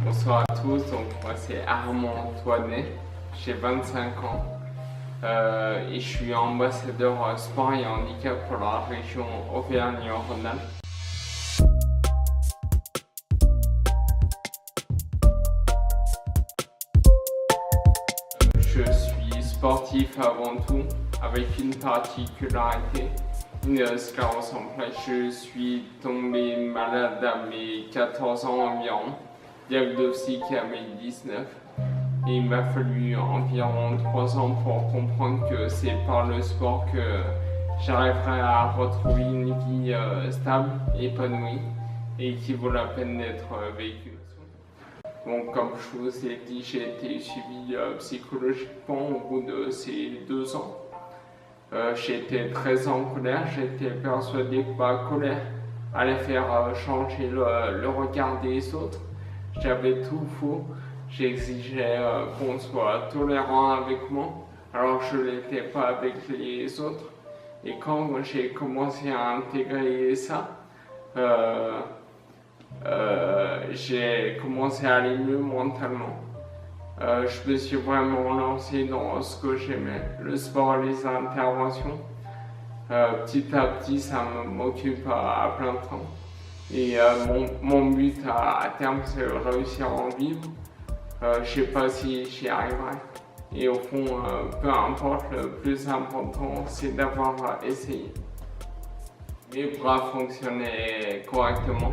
Bonsoir à tous, donc moi c'est Armand Toinet, j'ai 25 ans et je suis ambassadeur sport et handicap pour la région Auvergne-Rhône-Alpes. Je suis sportif avant tout, avec une particularité, une sclérose en plaques. Je suis tombé malade à mes 14 ans environ, diagnostiqué à mes 19. Et il m'a fallu environ 3 ans pour comprendre que c'est par le sport que j'arriverai à retrouver une vie stable, épanouie et qui vaut la peine d'être vécue. Bon, comme je vous ai dit, j'ai été suivi psychologiquement au bout de ces 2 ans. J'étais très en colère, j'étais persuadé que ma colère allait faire changer le regard des autres. J'avais tout faux, j'exigeais qu'on soit tolérant avec moi, alors je ne l'étais pas avec les autres. Et quand j'ai commencé à intégrer ça, j'ai commencé à aller mieux mentalement. Je me suis vraiment lancé dans ce que j'aimais, le sport et les interventions. Petit à petit, ça m'occupe à plein temps. Et mon but à terme, c'est de réussir à en vivre. Je ne sais pas si j'y arriverai. Et au fond, peu importe, le plus important, c'est d'avoir essayé. Mes bras fonctionnaient correctement.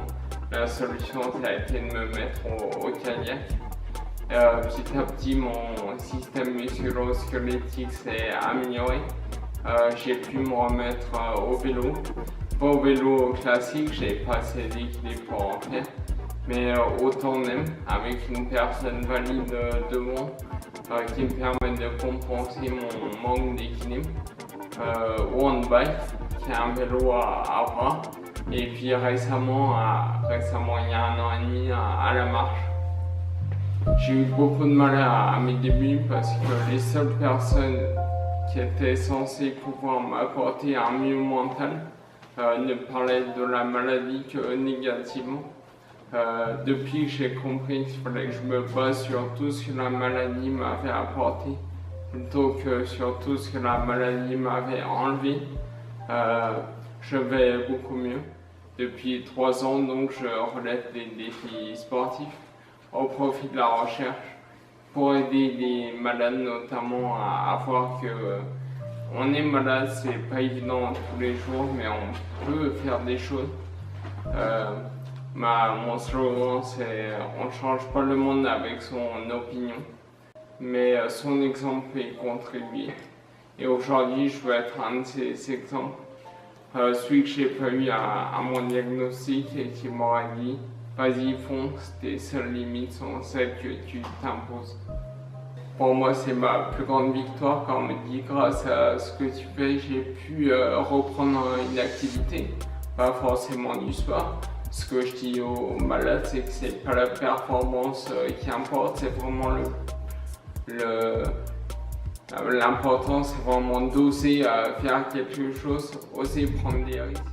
La solution, ça a été de me mettre au kayak. Petit à petit, mon système musculo-squelettique s'est amélioré. J'ai pu me remettre au vélo. Pas au vélo classique, j'ai pas assez d'équilibre pour en faire, mais au tandem avec une personne valide devant qui me permet de compenser mon manque d'équilibre. Au handbike, qui est un vélo à bras, et puis récemment, il y a 1 an et demi, à la marche. J'ai eu beaucoup de mal à mes débuts parce que les seules personnes qui étaient censées pouvoir m'apporter un mieux mental ne parlaient de la maladie que négativement. Depuis que j'ai compris qu'il fallait que je me base sur tout ce que la maladie m'avait apporté plutôt que sur tout ce que la maladie m'avait enlevé, je vais beaucoup mieux. Depuis 3 ans, donc, je relève des défis sportifs au profit de la recherche pour aider les malades, notamment à voir que on est malade, c'est pas évident tous les jours, mais on peut faire des choses. Mon slogan, c'est on change pas le monde avec son opinion, mais son exemple peut y contribuer. Et aujourd'hui, je veux être un de ces exemples. Celui que j'ai pas eu à mon diagnostic et qui m'aurait dit vas-y, fonce, tes seules limites sont celles que tu t'imposes. Pour moi, c'est ma plus grande victoire quand on me dit grâce à ce que tu fais, j'ai pu reprendre une activité, pas forcément du sport. Ce que je dis aux malades, c'est que c'est pas la performance qui importe, c'est vraiment l'important, c'est vraiment d'oser faire quelque chose, oser prendre des risques.